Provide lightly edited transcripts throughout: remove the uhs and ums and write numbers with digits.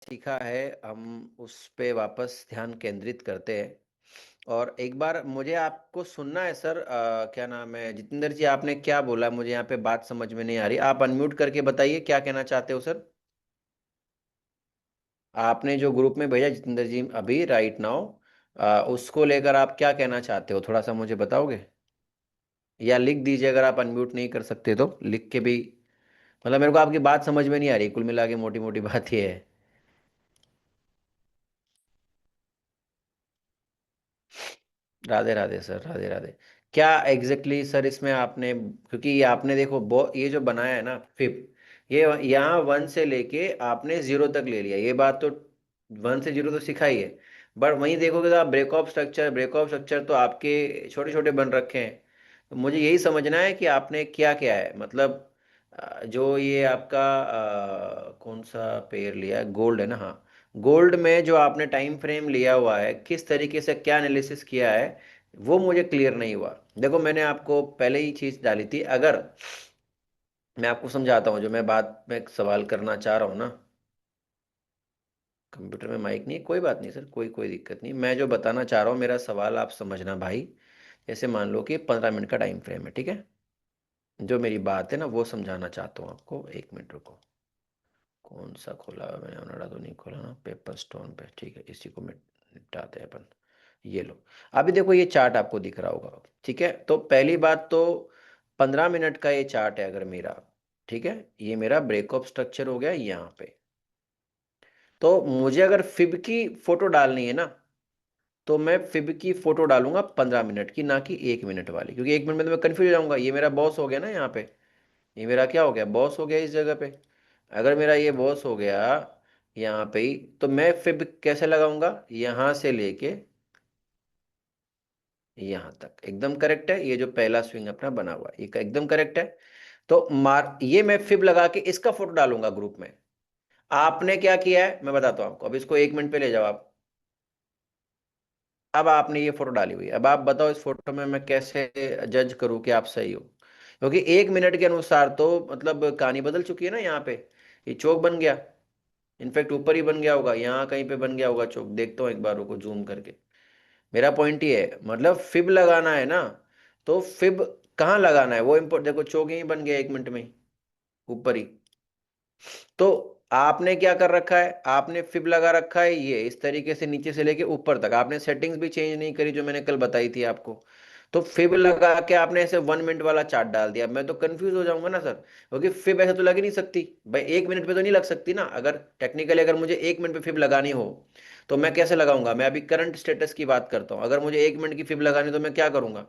सीखा है, हम उस पे वापस ध्यान केंद्रित करते हैं। और एक बार मुझे आपको सुनना है सर, क्या नाम है जितेंद्र जी, आपने क्या बोला? मुझे यहाँ पे बात समझ में नहीं आ रही। आप अनम्यूट करके बताइए क्या कहना चाहते हो सर। आपने जो ग्रुप में भेजा जितेंद्र जी अभी राइट नाउ, उसको लेकर आप क्या कहना चाहते हो, थोड़ा सा मुझे बताओगे? या लिख दीजिए, अगर आप अनम्यूट नहीं कर सकते तो लिख के भी। मतलब मेरे को आपकी बात समझ में नहीं आ रही, कुल मिला के मोटी मोटी बात ये है। राधे राधे सर, राधे राधे। क्या एग्जैक्टली exactly सर इसमें आपने, क्योंकि ये आपने देखो ये जो बनाया है ना फिब, ये यहाँ 1 से लेके आपने 0 तक ले लिया, ये बात तो 1 से 0 तो सिखाई है। बट वहीं देखोगे तो आप ब्रेक ऑफ स्ट्रक्चर तो आपके छोटे छोटे बन रखे हैं। तो मुझे यही समझना है कि आपने क्या क्या है, मतलब जो ये आपका कौन सा पेयर लिया है, गोल्ड है ना? हाँ, गोल्ड में जो आपने टाइम फ्रेम लिया हुआ है, किस तरीके से क्या एनालिसिस किया है, वो मुझे क्लियर नहीं हुआ। देखो मैंने आपको पहले ही चीज डाली थी। अगर मैं आपको समझाता हूँ जो मैं बात में सवाल करना चाह रहा हूँ ना। कंप्यूटर में माइक नहीं, कोई बात नहीं सर, कोई कोई दिक्कत नहीं। मैं जो बताना चाह रहा हूँ, मेरा सवाल आप समझना भाई। जैसे मान लो कि 15 मिनट का टाइम फ्रेम है, ठीक है? जो मेरी बात है ना वो समझाना चाहता हूँ आपको। 1 मिनट रुको। कौन सा खोला है मैंने? ओनडा तो नहीं खोला ना, पेपर स्टोन पे, ठीक है, इसी को निपटाते हैं अपन। ये लो, अभी देखो ये चार्ट आपको दिख रहा होगा, ठीक है? तो पहली बात तो 15 मिनट का ये चार्ट है अगर मेरा, ठीक है? ये मेरा ब्रेकअप स्ट्रक्चर हो गया यहाँ पे। तो मुझे अगर फिब की फोटो डालनी है ना, तो मैं फिब की फोटो डालूंगा 15 मिनट की, ना कि 1 मिनट वाली, क्योंकि 1 मिनट में तो मैं कंफ्यूज हो जाऊंगा। ये मेरा बॉस हो गया ना यहाँ पे, ये मेरा क्या हो गया, बॉस हो गया इस जगह पे। अगर मेरा ये बॉस हो गया यहाँ पे ही, तो मैं फिब कैसे लगाऊंगा? यहाँ से लेके यहाँ तक। एकदम करेक्ट है, ये जो पहला स्विंग अपना बना हुआ है ये एकदम करेक्ट है। तो मार ये मैं फिब लगा के इसका फोटो डालूंगा ग्रुप में। आपने क्या किया है मैं बताता हूँ आपको, अब इसको 1 मिनट पे ले जाओ आप। अब आपने ये फोटो डाली हुई है, अब आप बताओ इस फोटो में मैं कैसे जज करूं कि आप सही हो? क्योंकि 1 मिनट के अनुसार तो मतलब कहानी बदल चुकी है ना यहाँ पे। ये चौक बन गया, इनफैक्ट ऊपर ही बन गया होगा, यहाँ कहीं पे बन गया होगा चौक, देखता हूँ एक बार रुको जूम करके। मेरा पॉइंट ये है, मतलब फिब लगाना है ना, तो फिब कहाँ लगाना है वो इम्पोर्ट, देखो चौक यहीं बन गया 1 मिनट में ही, ऊपर ही। तो आपने क्या कर रखा है, आपने फिब लगा रखा है ये इस तरीके से नीचे से लेके ऊपर तक, आपने सेटिंग्स भी चेंज नहीं करी जो मैंने कल बताई थी आपको। तो फिब लगा के आपने ऐसे 1 मिनट वाला चार्ट डाल दिया, मैं तो कंफ्यूज हो जाऊंगा ना सर, क्योंकि फिब ऐसे तो लग ही नहीं सकती भाई, 1 मिनट पे तो नहीं लग सकती ना। अगर टेक्निकली अगर मुझे 1 मिनट पे फिब लगानी हो, तो मैं कैसे लगाऊंगा? मैं अभी करंट स्टेटस की बात करता हूँ। अगर मुझे 1 मिनट की फिब लगानी तो मैं क्या करूंगा?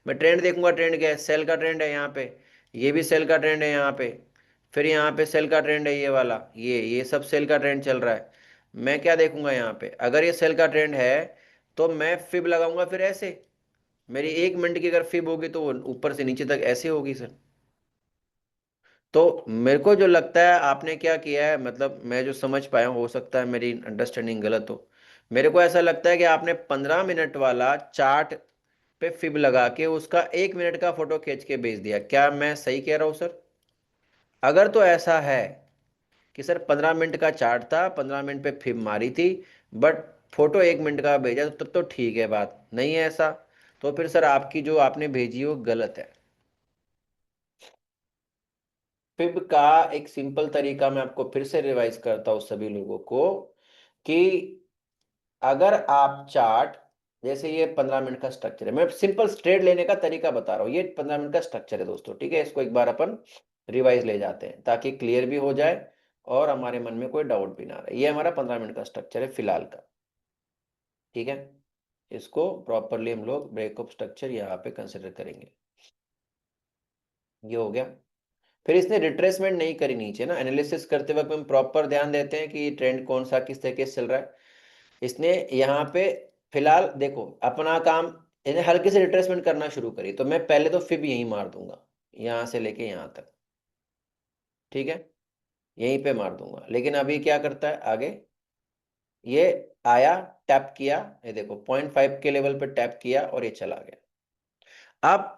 मैं ट्रेंड देखूंगा, ट्रेंड क्या है? सेल का ट्रेंड है यहाँ पे, ये भी सेल का ट्रेंड है यहाँ पे, फिर यहाँ पे सेल का ट्रेंड है ये वाला, ये सब सेल का ट्रेंड चल रहा है। मैं क्या देखूंगा यहाँ पे? अगर ये सेल का ट्रेंड है तो मैं फिब लगाऊंगा फिर ऐसे। मेरी 1 मिनट की अगर फिब होगी तो वो ऊपर से नीचे तक ऐसे होगी सर। तो मेरे को जो लगता है आपने क्या किया है, मतलब मैं जो समझ पाया हूँ, हो सकता है मेरी अंडरस्टैंडिंग गलत हो। मेरे को ऐसा लगता है कि आपने 15 मिनट वाला चार्ट पे फिब लगा के उसका 1 मिनट का फोटो खींच के भेज दिया। क्या मैं सही कह रहा हूँ सर? अगर तो ऐसा है कि सर 15 मिनट का चार्ट था, 15 मिनट पे फिल्म मारी थी, बट फोटो 1 मिनट का भेजा, तो तब तो ठीक है। बात नहीं है ऐसा, तो फिर सर आपकी जो आपने भेजी वो गलत है। फिब का एक सिंपल तरीका मैं आपको फिर से रिवाइज करता हूँ सभी लोगों को, कि अगर आप चार्ट, जैसे ये 15 मिनट का स्ट्रक्चर है, मैं सिंपल स्ट्रेट लेने का तरीका बता रहा हूँ, ये 15 मिनट का स्ट्रक्चर है दोस्तों, ठीक है? इसको एक बार अपन रिवाइज ले जाते हैं ताकि क्लियर भी हो जाए और हमारे मन में कोई डाउट भी ना रहे। ये हमारा 15 मिनट का स्ट्रक्चर है फिलहाल का, ठीक है? इसको प्रॉपरली हम लोग ब्रेकअप स्ट्रक्चर यहाँ पे कंसिडर करेंगे। ये हो गया। फिर इसने रिट्रेसमेंट नहीं करी नीचे ना, एनालिसिस करते वक्त हम प्रॉपर ध्यान देते हैं कि ट्रेंड कौन सा किस तरीके से चल रहा है। इसने यहाँ पे फिलहाल देखो अपना काम, इसने हल्के से रिट्रेसमेंट करना शुरू करी, तो मैं पहले तो फिर भी यहीं मार दूंगा, यहाँ से लेके यहाँ तक, ठीक है? यहीं पे मार दूंगा। लेकिन अभी क्या करता है आगे, ये आया, टैप किया, ये देखो 0.5 के लेवल पे टैप किया और ये चला गया। अब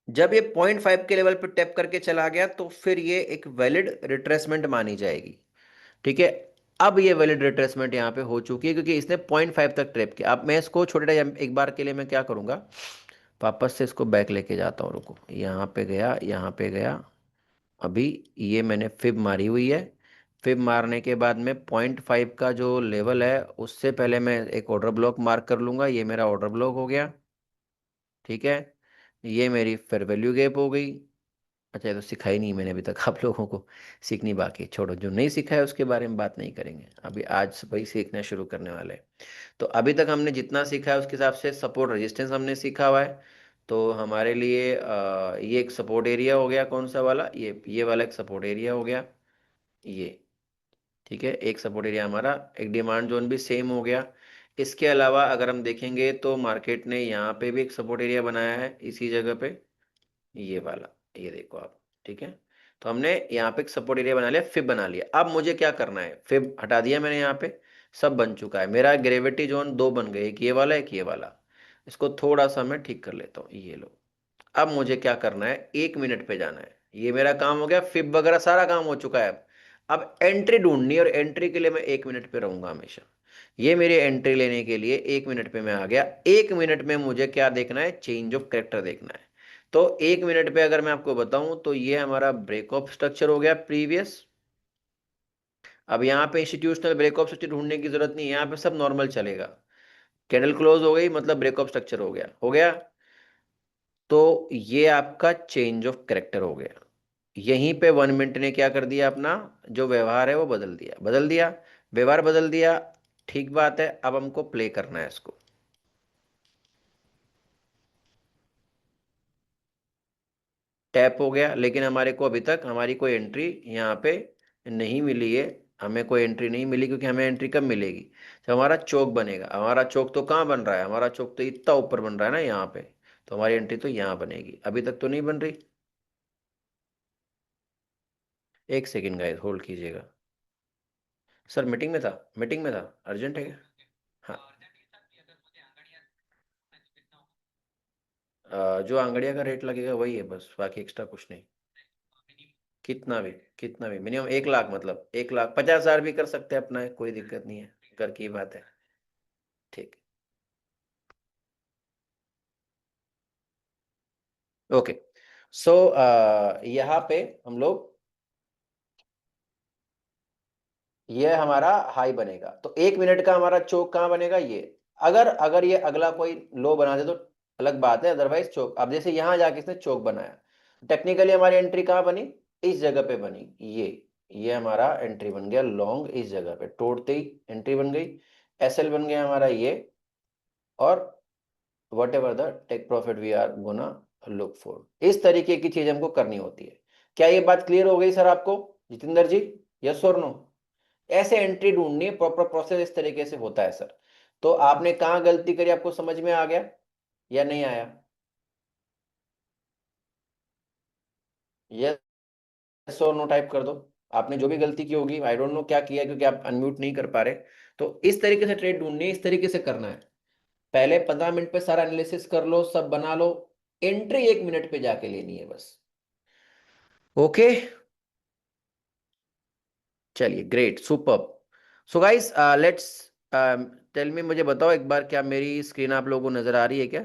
जब ये 0.5 के लेवल पे टैप करके चला गया, तो फिर ये एक वैलिड रिट्रेसमेंट मानी जाएगी, ठीक है? अब ये वैलिड रिट्रेसमेंट यहाँ पे हो चुकी है क्योंकि इसने 0.5 तक ट्रैप किया। अब मैं इसको छोटे एक बार के लिए मैं क्या करूँगा, वापस से इसको बैक लेके जाता हूँ। रुको, यहाँ पे गया, यहाँ पे गया। अभी ये मैंने फिब मारी हुई है। फिब मारने के बाद में 0.5 का जो लेवल है उससे पहले मैं एक ऑर्डर ब्लॉक मार्क कर लूंगा। ये मेरा ऑर्डर ब्लॉक हो गया, ठीक है। ये मेरी फेयर वैल्यू गैप हो गई। अच्छा, ये तो सिखाई नहीं मैंने अभी तक आप लोगों को, सीखनी बाकी। छोड़ो, जो नहीं सीखा है उसके बारे में बात नहीं करेंगे अभी, आज से वही सीखना शुरू करने वाले हैं। तो अभी तक हमने जितना सीखा है उसके हिसाब से सपोर्ट रेजिस्टेंस हमने सीखा हुआ है। तो हमारे लिए ये एक सपोर्ट एरिया हो गया, कौन सा वाला, ये वाला एक सपोर्ट एरिया हो गया ये, ठीक है। एक सपोर्ट एरिया हमारा, एक डिमांड जोन भी सेम हो गया। इसके अलावा अगर हम देखेंगे तो मार्केट ने यहाँ पे भी एक सपोर्ट एरिया बनाया है इसी जगह पे, ये वाला, ये देखो आप, ठीक है। तो हमने यहाँ पे एक सपोर्ट एरिया बना लिया, फिब बना लिया। अब मुझे क्या करना है, फिब हटा दिया मैंने, यहाँ पे सब बन चुका है। मेरा ग्रेविटी जोन दो बन गए, एक ये वाला एक ये वाला। इसको थोड़ा सा मैं ठीक कर लेता हूँ, ये लो। अब मुझे क्या करना है, 1 मिनट पे जाना है। ये मेरा काम हो गया, फिब वगैरह सारा काम हो चुका है। अब एंट्री ढूंढनी है, और एंट्री के लिए मैं 1 मिनट पे रहूंगा हमेशा। ये मेरी एंट्री लेने के लिए 1 मिनट पे मैं आ गया। 1 मिनट में मुझे क्या देखना है, चेंज ऑफ कैरेक्टर देखना है। तो 1 मिनट पे अगर मैं आपको बताऊं तो ये हमारा ब्रेक ऑफ स्ट्रक्चर हो गया प्रीवियस। अब यहाँ पे इंस्टीट्यूशनल ब्रेक ऑफ स्ट्रक्चर ढूंढने की जरूरत नहीं है, यहाँ पे सब नॉर्मल चलेगा। कैंडल क्लोज हो गई मतलब ब्रेक ऑफ स्ट्रक्चर हो गया, हो गया। तो ये आपका चेंज ऑफ कैरेक्टर हो गया। यहीं पे 1 मिनट ने क्या कर दिया, अपना जो व्यवहार है वो बदल दिया, बदल दिया, व्यवहार बदल दिया। ठीक बात है, अब हमको प्ले करना है इसको। टैप हो गया, लेकिन हमारे को अभी तक हमारी कोई एंट्री यहाँ पे नहीं मिली है। हमें कोई एंट्री नहीं मिली, क्योंकि हमें एंट्री कब मिलेगी, जब हमारा चौक बनेगा। हमारा चौक तो कहाँ बन रहा है, हमारा चौक तो इतना ऊपर बन रहा है ना यहाँ पे। तो हमारी एंट्री तो यहाँ बनेगी, अभी तक तो नहीं बन रही। एक सेकेंड गाइस, होल्ड कीजिएगा। सर मीटिंग में था, मीटिंग में था, अर्जेंट है क्या? हाँ। जो आंगड़िया का रेट लगेगा वही है बस, बाकी एक्स्ट्रा कुछ नहीं। कितना भी, कितना भी मिनिमम 1 लाख, मतलब 1,50,000 भी कर सकते हैं अपना, है कोई दिक्कत नहीं है, घर की बात है। ठीक, ओके। सो यहाँ पे हम लोग, ये हमारा हाई बनेगा, तो 1 मिनट का हमारा चौक कहाँ बनेगा, ये। अगर अगर ये अगला कोई लो बना दे तो अलग बात है, अदरवाइज चौक। अब जैसे यहाँ जाके इसने चौक बनाया, टेक्निकली हमारी एंट्री कहाँ बनी, इस जगह पे बनी। ये हमारा एंट्री बन गया लॉन्ग, इस जगह पे तोड़ते ही एंट्री बन गई। एसएल बन गया हमारा ये, और whatever the take profit we are gonna look for. इस तरीके की चीज हमको करनी होती है। क्या ये बात क्लियर हो गई सर आपको, जितेंद्र जी? यस और नो? ऐसे एंट्री ढूंढनी है, प्रॉपर प्रोसेस इस तरीके से होता है सर। तो आपने कहाँ गलती करी, आपको समझ में आ गया या नहीं आया? यस और नो टाइप कर दो। आपने जो भी गलती की होगी, आई डोंट नो क्या किया, क्योंकि आप अनम्यूट नहीं कर पा रहे। तो इस तरीके से ट्रेड ढूंढनी है, इस तरीके से करना है। पहले 15 मिनट पे सारा एनालिसिस कर लो, सब बना लो। एंट्री 1 मिनट पे जाके लेनी है बस। ओके, चलिए, great, super. So guys, let's tell me, मुझे बताओ एक बार, क्या मेरी स्क्रीन आप लोगों को नजर आ रही है क्या?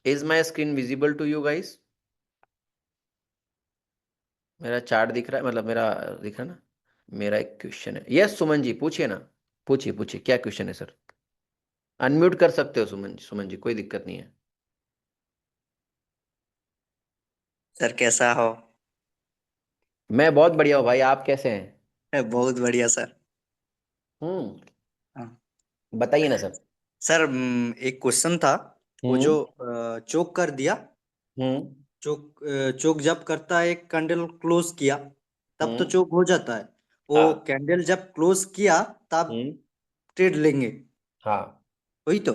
Is my screen visible to you guys? मेरा चार्ट दिख रहा है, मतलब मेरा दिख रहा है ना? मेरा एक क्वेश्चन है, यस सुमन जी पूछिए ना। पूछिए पूछिए, क्या क्वेश्चन है सर? अनम्यूट कर सकते हो सुमन जी, सुमन जी कोई दिक्कत नहीं है। सर कैसा हो? मैं बहुत बढ़िया हूँ भाई, आप कैसे हैं? बहुत बढ़िया सर। हम्म, हाँ। बताइए ना सर। सर एक क्वेश्चन था। वो हम्म। जो चोक कर दिया, हम्म। चोक जब करता है, कैंडल क्लोज किया तब तो हम्म। चोक हो जाता है। वो हाँ। कैंडल जब क्लोज किया तब हम्म। ट्रेड लेंगे, हाँ। वही तो?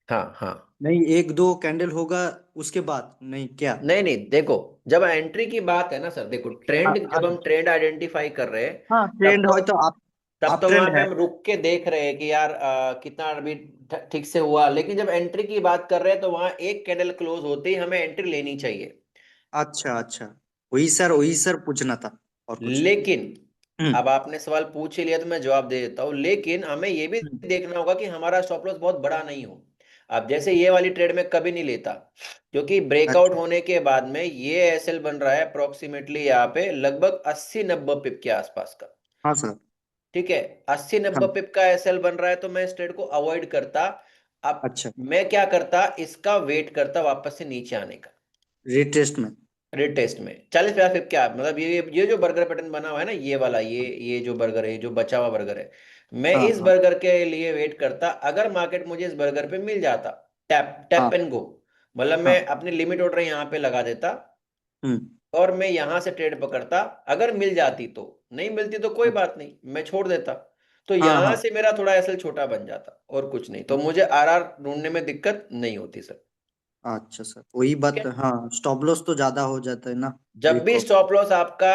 हाँ। हाँ। नहीं, एक दो कैंडल होगा उसके बाद नहीं क्या? नहीं नहीं, देखो, जब एंट्री की बात है ना सर, देखो ट्रेंड, जब हम अच्छा। ट्रेंड आइडेंटिफाई कर रहे हैं, हाँ, तब ट्रेंड हो तो तो तब आप तो वहां ट्रेंड पे है। हम रुक के देख रहे हैं कि यार कितना अभी ठीक से हुआ। लेकिन जब एंट्री की बात कर रहे हैं तो वहां एक कैंडल क्लोज होते ही हमें एंट्री लेनी चाहिए। अच्छा अच्छा, वही सर, वही सर पूछना था, और कुछ नहीं। लेकिन हम्म। अब आपने सवाल पूछ ही लिया तो मैं जवाब दे देता हूँ, लेकिन हमें ये भी हम्म। देखना होगा कि हमारा स्टॉप लॉस बहुत बड़ा नहीं हो। अब जैसे ये वाली ट्रेड में कभी नहीं लेता, क्योंकि ब्रेकआउट अच्छा। होने के बाद में ये एसएल बन रहा है अप्रोक्सीमेटली यहाँ पे लगभग 80-90 पिप के आसपास का। हाँ सर। ठीक है, 80-90 हाँ। पिप का एसएल बन रहा है तो मैं इस ट्रेड को अवॉइड करता। अब अच्छा। मैं क्या करता, इसका वेट करता वापस से नीचे आने का। रिटेस्ट में। रेड टेस्ट में 40-50 पिप क्या मतलब ये जो बर्गर पैटर्न बना हुआ है ना, ये वाला, ये जो बर्गर है, ये जो बचा हुआ बर्गर है, मैं हाँ इस हाँ बर्गर के लिए वेट करता। अगर मार्केट मुझे इस बर्गर पे मिल जाता, टैप हाँ टैप एंड गो, मतलब मैं हाँ। अपनी लिमिट ऑर्डर यहाँ पे लगा देता हम्म। और मैं यहां से ट्रेड पकड़ता। अगर मिल जाती तो, नहीं मिलती तो कोई बात नहीं, मैं छोड़ देता। तो हाँ यहां हाँ। से मेरा थोड़ा एसएल छोटा बन जाता और कुछ नहीं, तो मुझे आरआर ढूंढने में दिक्कत नहीं होती सर। अच्छा सर, वही ठीक बात। है, हाँ, स्टॉप लॉस तो ज्यादा हो जाता है ना। जब भी ब्रेकआउट स्टॉप लॉस आपका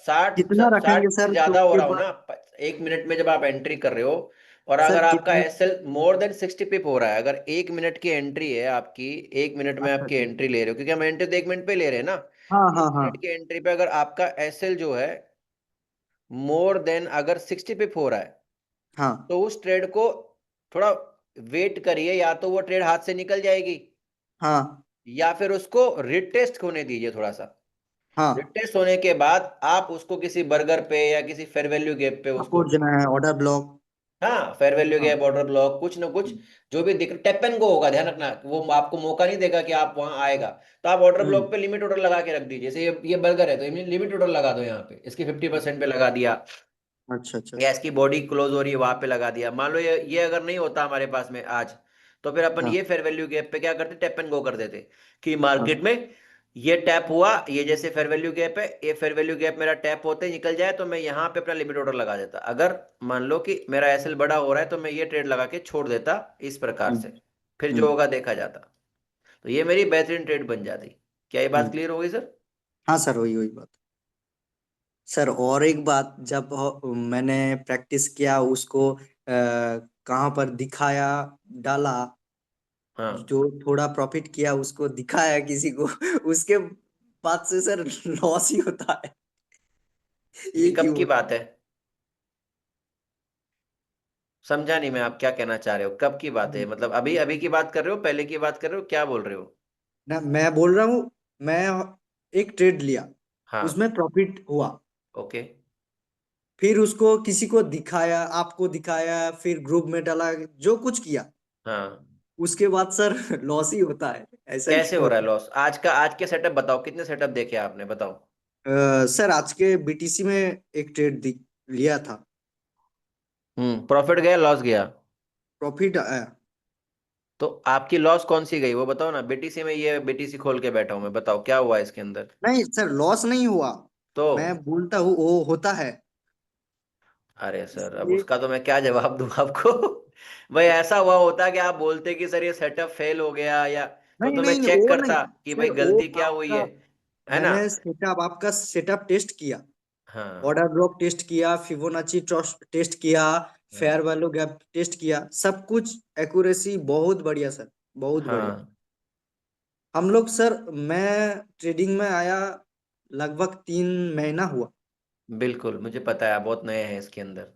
60 कितना रखेंगे 60 से सर ज्यादा चौक हो के रहा हो बाद? ना, 1 मिनट में जब आप एंट्री कर रहे हो, और सर अगर आपका कितना? एसएल मोर देन 60 पिप हो रहा है, अगर 1 मिनट की एंट्री है आपकी, 1 मिनट में अच्छा आपकी अच्छा। एंट्री ले रहे हो, क्योंकि हम एंट्री तो 1 मिनट पे ले रहे हैं ना, हाँ हाँ 1 मिनट हाँ की एंट्री पे अगर आपका एसएल जो है मोर देन अगर 60 पिप हो रहा है, हाँ तो उस ट्रेड को थोड़ा वेट करिए, या तो वो ट्रेड हाथ से निकल जाएगी, हाँ या फिर उसको रिटेस्ट होने दीजिए थोड़ा सा। हाँ। रिटेस्ट होने के बाद आप उसको किसी बर्गर पे या किसी फेयर वैल्यू गैप पे उसको, सपोर्ट देना है, ऑर्डर ब्लॉक। हाँ फेयर वैल्यू हाँ। गैप, ऑर्डर ब्लॉक, कुछ ना कुछ हम्म। जो भी दिख, टैप एंड गो होगा, ध्यान रखना, वो आपको मौका नहीं देगा कि आप वहां आएगा। तो आप ऑर्डर हम्म। ब्लॉक पे लिमिट ऑर्डर लगा के रख दीजिए, जैसे ये बर्गर है तो लिमिट ऑर्डर लगा दो यहाँ पे, इसकी 50% पे लगा दिया, अच्छा अच्छा। या इसकी बॉडी क्लोज हो रही है वहां पे लगा दिया। मान लो ये अगर नहीं होता हमारे पास में आज, तो फिर अपन हाँ ये फेयर वैल्यू गैप पे क्या करते, टैप एंड गो कर देते, कि हाँ मार्केट में ये टैप हुआ, ये जैसे फेयर वैल्यू गैप है, ये फेयर वैल्यू गैप मेरा टैप होते ही निकल जाए, तो मैं यहाँ पे अपना लिमिट ऑर्डर लगा देता। अगर मान लो कि मेरा एसएल बड़ा हो रहा है तो मैं ये ट्रेड लगा के छोड़ देता इस प्रकार हम्म से, फिर जो हम्म होगा देखा जाता। तो ये मेरी बेहतरीन ट्रेड बन जाती। क्या ये बात हम्म। क्लियर हो गई सर? हाँ सर, वही वही बात। सर और एक बात, जब मैंने प्रैक्टिस किया उसको कहाँ पर दिखाया, डाला, हाँ, जो थोड़ा प्रॉफिट किया उसको दिखाया किसी को उसके बाद से सर लॉस ही होता है। ये ये कब क्यों की होता बात है? समझा नहीं मैं, आप क्या कहना चाह रहे हो, कब की बात है मतलब, अभी है? अभी की बात कर रहे हो, पहले की बात कर रहे हो, क्या बोल रहे हो? ना, मैं बोल रहा हूँ, मैं एक ट्रेड लिया, हाँ। उसमें प्रॉफिट हुआ, ओके। फिर उसको किसी को दिखाया, आपको दिखाया, फिर ग्रुप में डाला, जो कुछ किया, हाँ, उसके बाद सर लॉस ही होता है। ऐसा कैसे क्यों हो रहा है होता लॉस आज के सेटअप बताओ, कितने सेटअप देखे आपने बताओ। है? सर आज के बीटीसी में एक ट्रेड लिया था, प्रॉफिट गया लॉस गया? प्रॉफिट आया। तो आपकी लॉस कौन सी गई वो बताओ ना, बीटीसी में, ये बीटीसी खोल के बैठा हूं मैं, बताओ क्या हुआ इसके अंदर। नहीं सर, लॉस नहीं हुआ। तो मैं बोलता हूँ वो होता है, अरे सर, अब इसलिए। उसका तो मैं क्या जवाब दूं आपको भाई ऐसा हुआ होता कि आप बोलते कि सर ये सेटअप फेल हो गया, या नहीं तो मैं नहीं, चेक वो नहीं करता कि भाई सर, वो गलती क्या हुई आपका, है ना? मैंने सेटअप, आपका सेटअप टेस्ट किया, हाँ, ऑर्डर ब्लॉक टेस्ट किया, फिबोनाची टेस्ट किया, हाँ, फेयर वैल्यू गैप टेस्ट किया, सब कुछ एक्यूरेसी बहुत बढ़िया सर, बहुत बढ़िया। हाँ, हम लोग सर, मैं ट्रेडिंग में आया लगभग 3 महीना हुआ। बिल्कुल मुझे पता है, आप बहुत नए हैं इसके अंदर।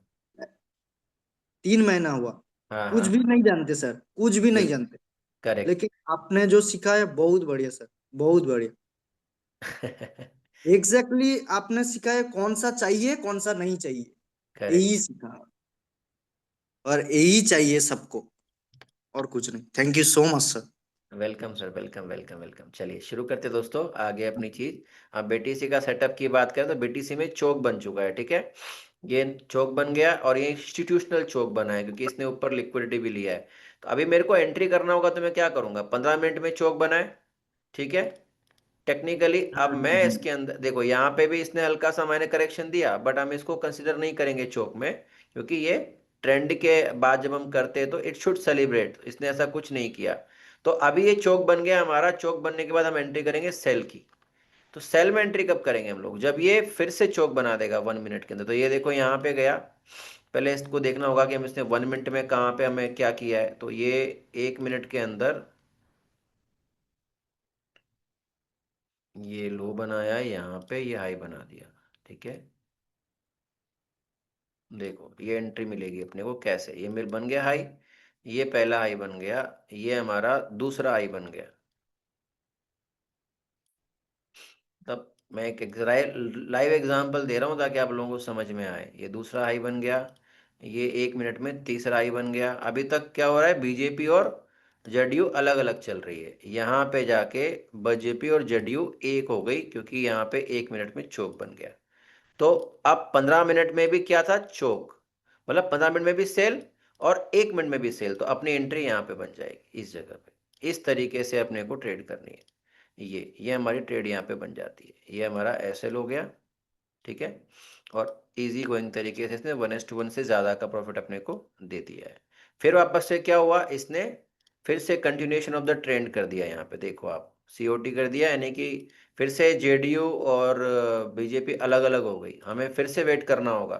3 महीना हुआ, हाँ, कुछ भी हाँ, नहीं जानते सर, कुछ भी नहीं बिल्कुल जानते। करेक्ट लेकिन आपने जो सिखाया बहुत बढ़िया सर, बहुत बढ़िया। एग्जैक्टली आपने सिखाया कौन सा चाहिए कौन सा नहीं चाहिए, यही करेक्ट। सिखा, और यही चाहिए सबको, और कुछ नहीं। Thank you so much sir. Welcome sir, welcome welcome welcome. चलिए शुरू करते दोस्तों आगे अपनी चीज। अब बीटीसी का सेटअप की बात करें तो बीटीसी में चोक बन चुका है, ठीक है। ये चोक बन गया और ये इंस्टीट्यूशनल चोक बना है, क्योंकि इसने ऊपर लिक्विडिटी भी लिया है। तो अभी मेरे को एंट्री करना होगा तो मैं क्या करूंगा, 15 मिनट में चोक बना है, ठीक है। टेक्निकली अब मैं इसके अंदर देखो, यहाँ पे भी इसने हल्का सा मैंने करेक्शन दिया, बट हम इसको कंसिडर नहीं करेंगे चोक में, क्योंकि ये ट्रेंड के बाद जब हम करते हैं तो इट शुड सेलिब्रेट, इसने ऐसा कुछ नहीं किया। तो अभी ये चोक बन गया हमारा, चोक बनने के बाद हम एंट्री करेंगे सेल की। तो सेल में एंट्री कब करेंगे हम लोग, जब ये फिर से चोक बना देगा 1 मिनट के अंदर। तो ये देखो यहाँ पे गया, पहले इसको देखना होगा कि हम इसने 1 मिनट में कहाँ पे हमें क्या किया है। तो ये 1 मिनट के अंदर ये लो बनाया, यहाँ पे ये हाई बना दिया, ठीक है। देखो ये एंट्री मिलेगी अपने को कैसे, ये मिल बन गया हाई, ये पहला हाई बन गया, ये हमारा दूसरा हाई बन गया। तब मैं एक लाइव एग्जांपल दे रहा हूँ ताकि आप लोगों को समझ में आए। ये दूसरा हाई बन गया, ये 1 मिनट में तीसरा हाई बन गया। अभी तक क्या हो रहा है, बीजेपी और जदयू अलग अलग चल रही है। यहाँ पे जाके बीजेपी और जदयू एक हो गई, क्योंकि यहाँ पे 1 मिनट में चौक बन गया। तो अब 15 मिनट में भी क्या था, चौक, मतलब 15 मिनट में भी सेल और 1 मिनट में भी सेल, तो अपनी एंट्री यहाँ पे बन जाएगी इस जगह पे। इस तरीके से अपने को ट्रेड करनी है। ये हमारी ट्रेड यहाँ पे बन जाती है। ये हमारा एसएल हो गया, ठीक है। और इजी गोइंग तरीके से इसने 1:1 से ज़्यादा का प्रॉफिट अपने को दे दिया है। फिर वापस से क्या हुआ, इसने फिर से कंटिन्यूएशन ऑफ द ट्रेंड कर दिया। यहाँ पे देखो आप, सीओटी कर दिया, यानी कि फिर से जेडीयू और बीजेपी अलग अलग हो गई। हमें फिर से वेट करना होगा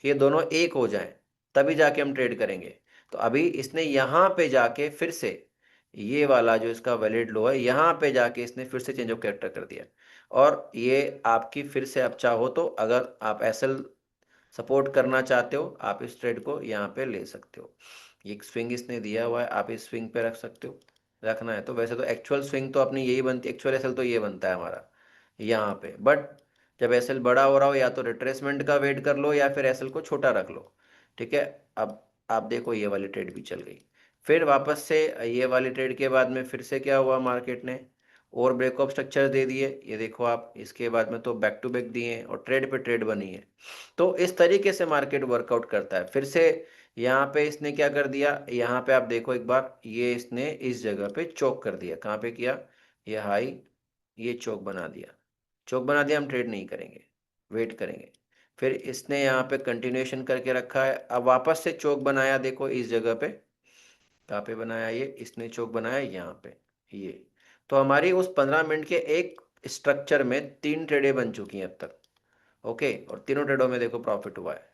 कि ये दोनों एक हो जाएं, तभी जाके हम ट्रेड करेंगे। तो अभी इसने यहाँ पे जाके फिर से ये वाला जो इसका वैलिड लो है, यहाँ पे जाके इसने फिर से चेंज ऑफ कैरेक्टर कर दिया। और ये आपकी फिर से, आप चाहो तो अगर आप एसएल सपोर्ट करना चाहते हो, आप इस ट्रेड को यहाँ पे ले सकते हो। एक स्विंग इसने दिया हुआ है, आप इस स्विंग पे रख सकते हो, रखना है तो। वैसे तो एक्चुअल स्विंग तो अपनी यही बनती है, एक्चुअल एसएल तो ये बनता है हमारा यहाँ पे। बट जब एसएल बड़ा हो रहा हो, या तो रिट्रेसमेंट का वेट कर लो या फिर एसएल को छोटा रख लो, ठीक है। अब आप देखो ये वाली ट्रेड भी चल गई। फिर वापस से ये वाली ट्रेड के बाद में फिर से क्या हुआ, मार्केट ने और ब्रेक ऑफ स्ट्रक्चर दे दिए, ये देखो आप। इसके बाद में तो बैक टू बैक दिए हैं और ट्रेड पे ट्रेड बनी है। तो इस तरीके से मार्केट वर्कआउट करता है। फिर से यहाँ पे इसने क्या कर दिया, यहाँ पे आप देखो एक बार, ये इसने इस जगह पे चौक कर दिया। कहाँ पे किया, ये हाई, ये चौक बना दिया। चौक बना दिया, हम ट्रेड नहीं करेंगे, वेट करेंगे। फिर इसने यहाँ पे कंटिन्यूएशन करके रखा है, अब वापस से चौक बनाया, देखो इस जगह पे। कहाँ पे बनाया, ये इसने चौक बनाया यहाँ पे, ये। तो हमारी उस 15 मिनट के एक स्ट्रक्चर में 3 ट्रेडें बन चुकी हैं अब तक, ओके। और तीनों ट्रेडों में देखो प्रॉफिट हुआ है।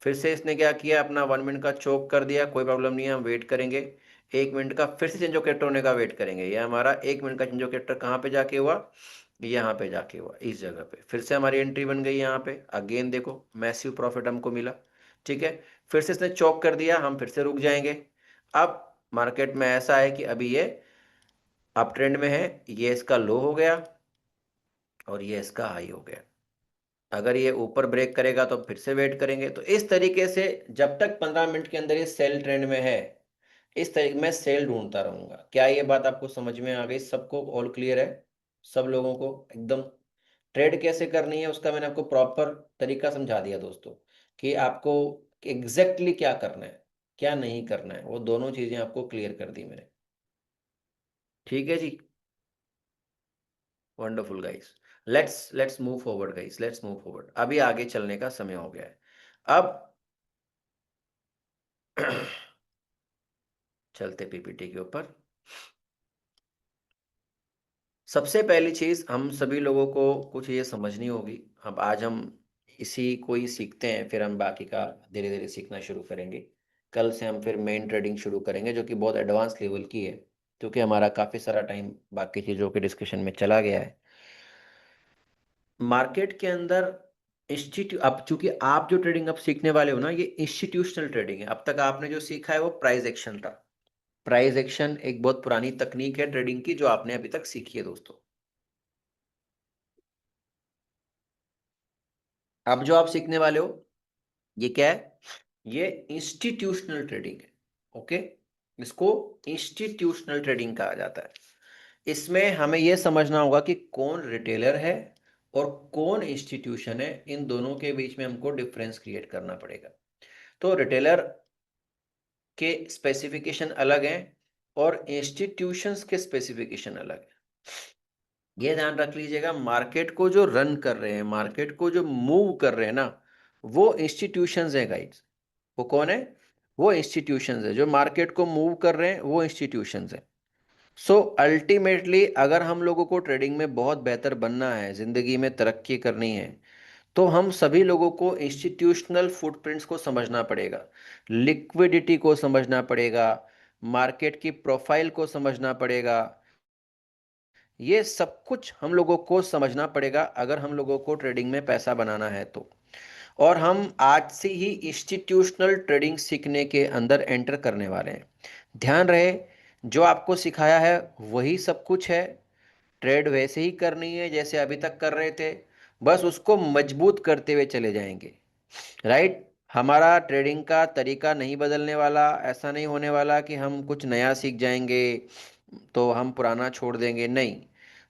फिर से इसने क्या किया, अपना 1 मिनट का चोक कर दिया, कोई प्रॉब्लम नहीं है, हम वेट करेंगे। 1 मिनट का फिर से चेंज ऑफ कैरेक्टर होने का वेट करेंगे। ये हमारा 1 मिनट का चेंज ऑफ कैरेक्टर कहाँ पे जाके हुआ, यहाँ पे जाके हुआ, इस जगह पे। फिर से हमारी एंट्री बन गई यहाँ पे, अगेन देखो मैसिव प्रॉफिट हमको मिला, ठीक है। फिर से इसने चौक कर दिया, हम फिर से रुक जाएंगे। अब मार्केट में ऐसा है कि अभी ये अप ट्रेंड में है, ये इसका लो हो गया और ये इसका हाई हो गया। अगर ये ऊपर ब्रेक करेगा तो फिर से वेट करेंगे। तो इस तरीके से जब तक 15 मिनट के अंदर ये सेल ट्रेंड में है, इस तरीके मैं सेल ढूंढता रहूंगा। क्या ये बात आपको समझ में आ गई, सबको ऑल क्लियर है, सब लोगों को एकदम? ट्रेड कैसे करनी है उसका मैंने आपको प्रॉपर तरीका समझा दिया दोस्तों, कि आपको एग्जैक्टली क्या करना है, क्या नहीं करना है, वो दोनों चीजें आपको क्लियर कर दी मैंने। ठीक है जी, wonderful guys. Let's move forward guys, let's move forward. अभी आगे चलने का समय हो गया है। अब चलते पीपीटी के ऊपर। सबसे पहली चीज हम सभी लोगों को कुछ ये समझनी होगी। अब आज हम इसी को ही सीखते हैं, फिर हम बाकी का धीरे धीरे सीखना शुरू करेंगे। कल से हम फिर मेन ट्रेडिंग शुरू करेंगे, जो कि बहुत एडवांस लेवल की है, क्योंकि हमारा काफी सारा टाइम बाकी चीजों के डिस्कशन में चला गया है। मार्केट के अंदर इंस्टीट्यूट, अब चूंकि आप जो ट्रेडिंग अब सीखने वाले हो ना, ये इंस्टीट्यूशनल ट्रेडिंग है। अब तक आपने जो सीखा है वो प्राइस एक्शन था। प्राइस एक्शन एक बहुत पुरानी तकनीक है ट्रेडिंग की, जो आपने अभी तक सीखी है दोस्तों। अब जो आप सीखने वाले हो, ये क्या है, ये इंस्टीट्यूशनल ट्रेडिंग है, ओके। इसको इंस्टीट्यूशनल ट्रेडिंग कहा जाता है। इसमें हमें यह समझना होगा कि कौन रिटेलर है और कौन इंस्टीट्यूशन है। इन दोनों के बीच में हमको डिफरेंस क्रिएट करना पड़ेगा। तो रिटेलर के स्पेसिफिकेशन अलग हैं और इंस्टीट्यूशंस के स्पेसिफिकेशन अलग है। ये ध्यान रख लीजिएगा, मार्केट को जो रन कर रहे हैं, मार्केट को जो मूव कर रहे हैं ना, वो इंस्टीट्यूशंस हैं गाइड्स। वो कौन है, वो इंस्टीट्यूशंस है। जो मार्केट को मूव कर रहे हैं वो इंस्टीट्यूशंस है। सो अल्टीमेटली अगर हम लोगों को ट्रेडिंग में बहुत बेहतर बनना है, जिंदगी में तरक्की करनी है, तो हम सभी लोगों को इंस्टीट्यूशनल फुटप्रिंट्स को समझना पड़ेगा, लिक्विडिटी को समझना पड़ेगा, मार्केट की प्रोफाइल को समझना पड़ेगा। ये सब कुछ हम लोगों को समझना पड़ेगा अगर हम लोगों को ट्रेडिंग में पैसा बनाना है तो। और हम आज से ही इंस्टीट्यूशनल ट्रेडिंग सीखने के अंदर एंटर करने वाले हैं। ध्यान रहे, जो आपको सिखाया है वही सब कुछ है। ट्रेड वैसे ही करनी है जैसे अभी तक कर रहे थे, बस उसको मजबूत करते हुए चले जाएंगे। राइट। हमारा ट्रेडिंग का तरीका नहीं बदलने वाला, ऐसा नहीं होने वाला कि हम कुछ नया सीख जाएंगे तो हम पुराना छोड़ देंगे, नहीं।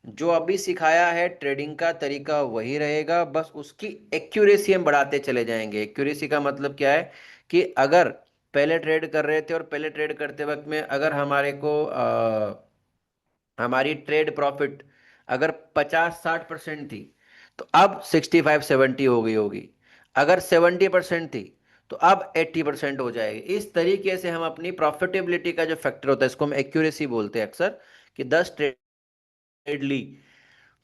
जो अभी सिखाया है ट्रेडिंग का तरीका वही रहेगा, बस उसकी एक्यूरेसी हम बढ़ाते चले जाएंगे। एक्यूरेसी का मतलब क्या है कि अगर पहले ट्रेड कर रहे थे और पहले ट्रेड करते वक्त में अगर हमारे को हमारी ट्रेड प्रॉफिट अगर 50-60% थी, तो अब 65-70 हो गई होगी। अगर 70% थी, तो अब 80% हो जाएगी। इस तरीके से हम अपनी प्रॉफिटेबिलिटी का जो फैक्टर होता है, इसको हम एक्यूरेसी बोलते हैं अक्सर, कि 10 ट्रेड ली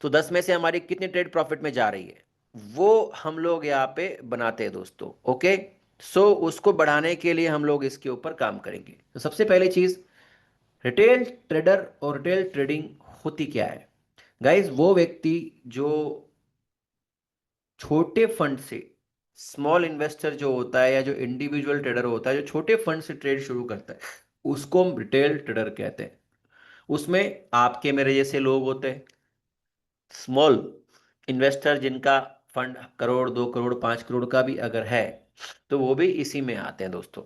तो 10 में से हमारी कितनी ट्रेड प्रॉफिट में जा रही है, वो हम लोग यहाँ पे बनाते हैं दोस्तों। ओके। सो उसको बढ़ाने के लिए हम लोग इसके ऊपर काम करेंगे। तो सबसे पहली चीज, रिटेल ट्रेडर और रिटेल ट्रेडिंग होती क्या है। गाइस, वो व्यक्ति जो छोटे फंड से, स्मॉल इन्वेस्टर जो होता है या जो इंडिविजुअल ट्रेडर होता है, जो छोटे फंड से ट्रेड शुरू करता है, उसको हम रिटेल ट्रेडर कहते हैं। उसमें आपके मेरे जैसे लोग होते हैं, स्मॉल इन्वेस्टर जिनका फंड करोड़, 2 करोड़, 5 करोड़ का भी अगर है, तो वो भी इसी में आते हैं दोस्तों।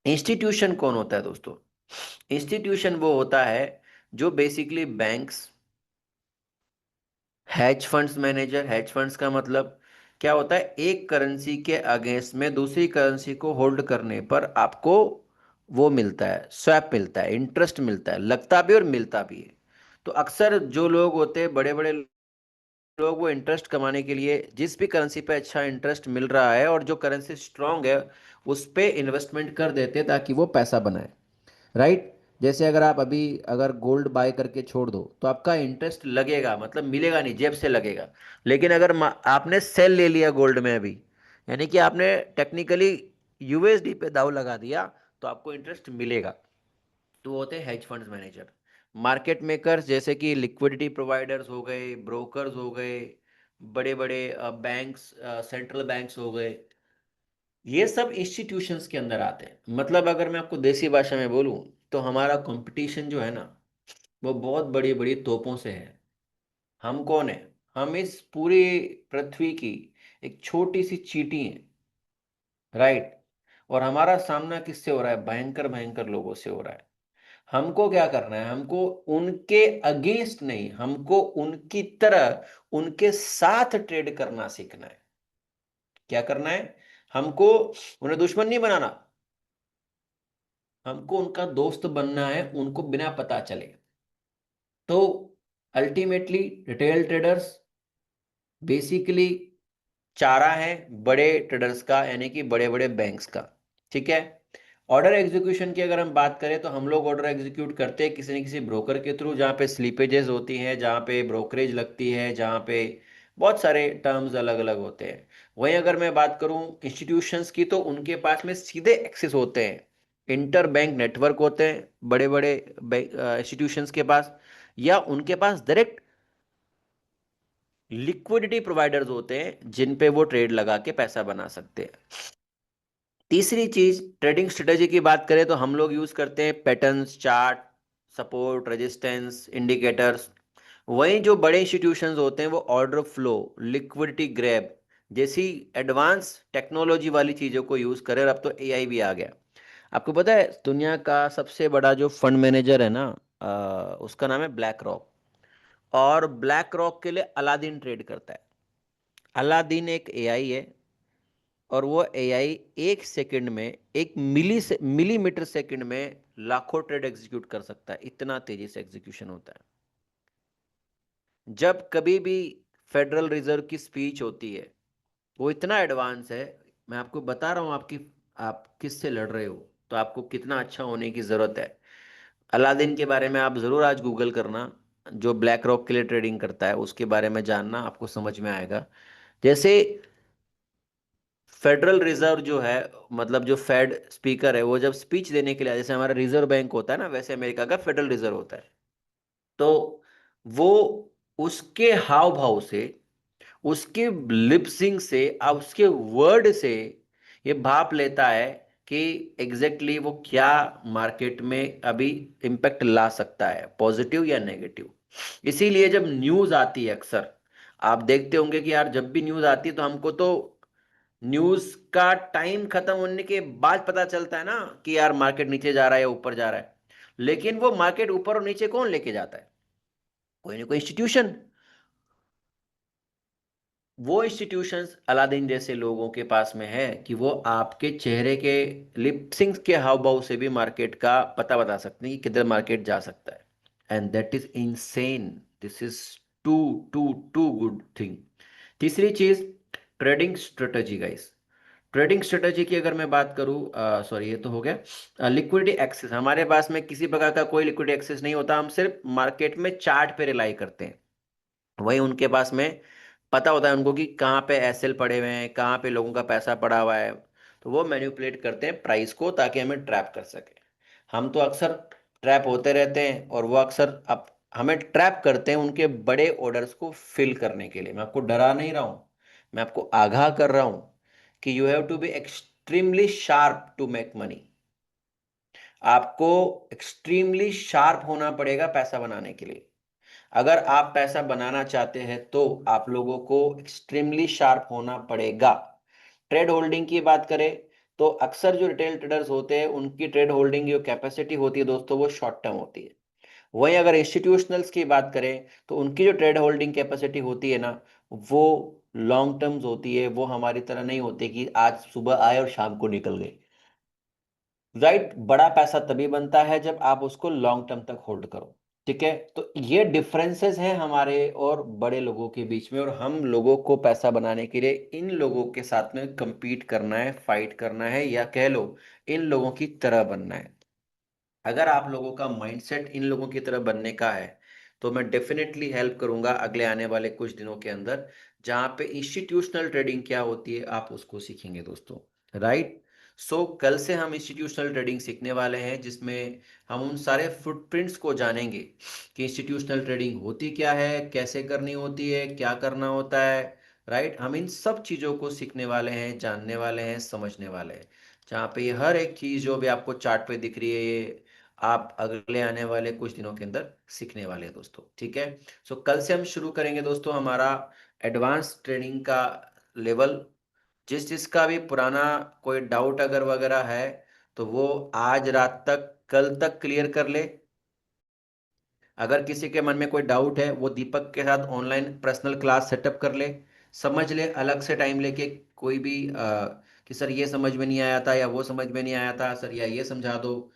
इंस्टीट्यूशन कौन होता है दोस्तों? इंस्टीट्यूशन वो होता है जो basically banks, hedge funds manager. Hedge funds का मतलब क्या होता है? एक करेंसी के अगेंस्ट में दूसरी करेंसी को होल्ड करने पर आपको वो मिलता है, स्वैप मिलता है, इंटरेस्ट मिलता है, लगता भी और मिलता भी है। तो अक्सर जो लोग होते हैं, बड़े बड़े लोग, वो इंटरेस्ट कमाने के लिए जिस भी करेंसी पे अच्छा इंटरेस्ट मिल रहा है और जो करेंसी स्ट्रांग है, उस पे इन्वेस्टमेंट कर देते हैं ताकि वो पैसा बनाए। राइट। जैसे अगर आप अभी अगर गोल्ड बाय करके छोड़ दो तो आपका इंटरेस्ट लगेगा, मतलब मिलेगा नहीं, जेब से लगेगा। लेकिन अगर आपने सेल ले लिया गोल्ड में अभी, यानी कि आपने टेक्निकली यूएसडी पे दाव लगा दिया, तो आपको इंटरेस्ट मिलेगा। तो वो होते हैं hedge funds manager. Market makers जैसे कि लिक्विडिटी प्रोवाइडर्स हो गए, ब्रोकर्स हो गए, बड़े बड़े बैंक्स, सेंट्रल बैंक्स हो गए, ये सब इंस्टीट्यूशंस के अंदर आते हैं। मतलब अगर मैं आपको देसी भाषा में बोलूं, तो हमारा कंपटीशन जो है ना, वो बहुत बड़ी बड़ी तोपों से है। हम कौन है? हम इस पूरी पृथ्वी की एक छोटी सी चींटी हैं। राइट। और हमारा सामना किससे हो रहा है? भयंकर भयंकर लोगों से हो रहा है। हमको क्या करना है? हमको उनके अगेंस्ट नहीं, हमको उनकी तरह, उनके साथ ट्रेड करना सीखना है। क्या करना है? हमको उन्हें दुश्मन नहीं बनाना, हमको उनका दोस्त बनना है, उनको बिना पता चले। तो अल्टीमेटली रिटेल ट्रेडर्स बेसिकली चारा है बड़े ट्रेडर्स का, यानी कि बड़े बड़े बैंक्स का। ठीक है। ऑर्डर एग्जीक्यूशन की अगर हम बात करें, तो हम लोग ऑर्डर एग्जीक्यूट करते हैं किसी न किसी ब्रोकर के थ्रू, जहाँ पे स्लीपेजेस होती हैं, जहाँ पे ब्रोकरेज लगती है, जहाँ पे बहुत सारे टर्म्स अलग अलग होते हैं। वहीं अगर मैं बात करूँ इंस्टीट्यूशंस की, तो उनके पास में सीधे एक्सेस होते हैं, इंटर बैंक नेटवर्क होते हैं बड़े बड़े इंस्टीट्यूशंस के पास, या उनके पास डायरेक्ट लिक्विडिटी प्रोवाइडर्स होते हैं जिन पे वो ट्रेड लगा के पैसा बना सकते हैं। तीसरी चीज, ट्रेडिंग स्ट्रेटेजी की बात करें, तो हम लोग यूज करते हैं patterns, chart, support, resistance, indicators. वहीं जो बड़े इंस्टीट्यूशंस होते हैं, वो ऑर्डर फ्लो, लिक्विडिटी ग्रैब जैसी एडवांस टेक्नोलॉजी वाली चीजों को यूज करें। और अब तो एआई भी आ गया। आपको पता है दुनिया का सबसे बड़ा जो फंड मैनेजर है ना, उसका नाम है ब्लैक रॉक। और ब्लैक रॉक के लिए अलादीन ट्रेड करता है। अलादीन एक एआई है, और वो एआई एक सेकंड में, एक मिलीमीटर सेकंड में लाखों ट्रेड एग्जीक्यूट कर सकता है। इतना तेजी से एग्जीक्यूशन होता है। जब कभी भी फेडरल रिजर्व की स्पीच होती है, वो इतना एडवांस है। मैं आपको बता रहा हूँ, आप किससे लड़ रहे हो, तो आपको कितना अच्छा होने की जरूरत है। अलादीन के बारे में आप जरूर आज गूगल करना, जो ब्लैक रॉक के लिए ट्रेडिंग करता है उसके बारे में जानना, आपको समझ में आएगा। जैसे फेडरल रिजर्व जो है, मतलब जो फेड स्पीकर है, वो जब स्पीच देने के लिए, जैसे हमारा रिजर्व बैंक होता है ना, वैसे अमेरिका का फेडरल रिजर्व होता है। तो वो उसके हाव भाव से, उसके लिपसिंग से, अब उसके वर्ड से ये भाप लेता है कि एग्जैक्टली वो क्या मार्केट में अभी इम्पैक्ट ला सकता है, पॉजिटिव या नेगेटिव। इसीलिए जब न्यूज आती है, अक्सर आप देखते होंगे कि यार जब भी न्यूज आती है तो हमको तो न्यूज का टाइम खत्म होने के बाद पता चलता है ना कि यार मार्केट नीचे जा रहा है या ऊपर जा रहा है। लेकिन वो मार्केट ऊपर और नीचे कौन लेके जाता है? कोई ना कोई इंस्टीट्यूशन। वो इंस्टीट्यूशंस अलादीन जैसे लोगों के पास में है कि वो आपके चेहरे के लिपसिंग के हाव भाव से भी मार्केट का पता बता सकते हैं कि किधर मार्केट जा सकता है। And that is insane. This is too too too good thing. तीसरी चीज, trading strategy guys. Trading strategy की अगर मैं बात करूं, सॉरी ये तो हो गया। लिक्विडिटी एक्सेस, हमारे पास में किसी प्रकार का कोई लिक्विडिटी एक्सेस नहीं होता, हम सिर्फ मार्केट में चार्ट पे रिलाई करते हैं। वही उनके पास में पता होता है उनको कि कहाँ पे एसएल पड़े हुए हैं, कहाँ पे लोगों का पैसा पड़ा हुआ है। तो वो मैनिपुलेट करते हैं प्राइस को ताकि हमें ट्रैप कर सके। हम तो अक्सर ट्रैप होते रहते हैं, और वो अक्सर अब हमें ट्रैप करते हैं उनके बड़े ऑर्डर्स को फिल करने के लिए। मैं आपको डरा नहीं रहा हूँ, मैं आपको आगाह कर रहा हूँ कि you have to be extremely sharp to make money. आपको एक्सट्रीमली शार्प होना पड़ेगा पैसा बनाने के लिए। अगर आप पैसा बनाना चाहते हैं तो आप लोगों को एक्सट्रीमली शार्प होना पड़ेगा। ट्रेड होल्डिंग की बात करें तो अक्सर जो रिटेल ट्रेडर्स होते हैं उनकी ट्रेड होल्डिंग जो कैपेसिटी होती है दोस्तों, वो शॉर्ट टर्म होती है। वहीं अगर इंस्टीट्यूशनल्स की बात करें तो उनकी जो ट्रेड होल्डिंग कैपेसिटी होती है ना, वो लॉन्ग टर्म्स होती है। वो हमारी तरह नहीं होती कि आज सुबह आए और शाम को निकल गए। राइट, बड़ा पैसा तभी बनता है जब आप उसको लॉन्ग टर्म तक होल्ड करो। ठीक है, तो ये डिफरेंसेस हैं हमारे और बड़े लोगों के बीच में, और हम लोगों को पैसा बनाने के लिए इन लोगों के साथ में compete करना है, फाइट करना है, या कह लो इन लोगों की तरह बनना है। अगर आप लोगों का माइंडसेट इन लोगों की तरह बनने का है तो मैं डेफिनेटली हेल्प करूंगा अगले आने वाले कुछ दिनों के अंदर, जहां पे इंस्टीट्यूशनल ट्रेडिंग क्या होती है आप उसको सीखेंगे दोस्तों। राइट। सो कल से हम इंस्टीट्यूशनल ट्रेडिंग सीखने वाले हैं, जिसमें हम उन सारे फुटप्रिंट्स को जानेंगे कि इंस्टीट्यूशनल ट्रेडिंग होती क्या है, कैसे करनी होती है, क्या करना होता है। राइट, हम इन सब चीज़ों को सीखने वाले हैं, जानने वाले हैं, समझने वाले हैं। जहाँ पे ये हर एक चीज़ जो भी आपको चार्ट पे दिख रही है, ये आप अगले आने वाले कुछ दिनों के अंदर सीखने वाले हैं दोस्तों। ठीक है। सो कल से हम शुरू करेंगे दोस्तों हमारा एडवांस ट्रेनिंग का लेवल। जिस जिसका भी पुराना कोई डाउट अगर वगैरह है तो वो आज रात तक, कल तक क्लियर कर ले। अगर किसी के मन में कोई डाउट है वो दीपक के साथ ऑनलाइन पर्सनल क्लास सेटअप कर ले, समझ ले अलग से टाइम लेके। कोई भी कि सर ये समझ में नहीं आया था, या वो समझ में नहीं आया था सर, या ये समझा दो।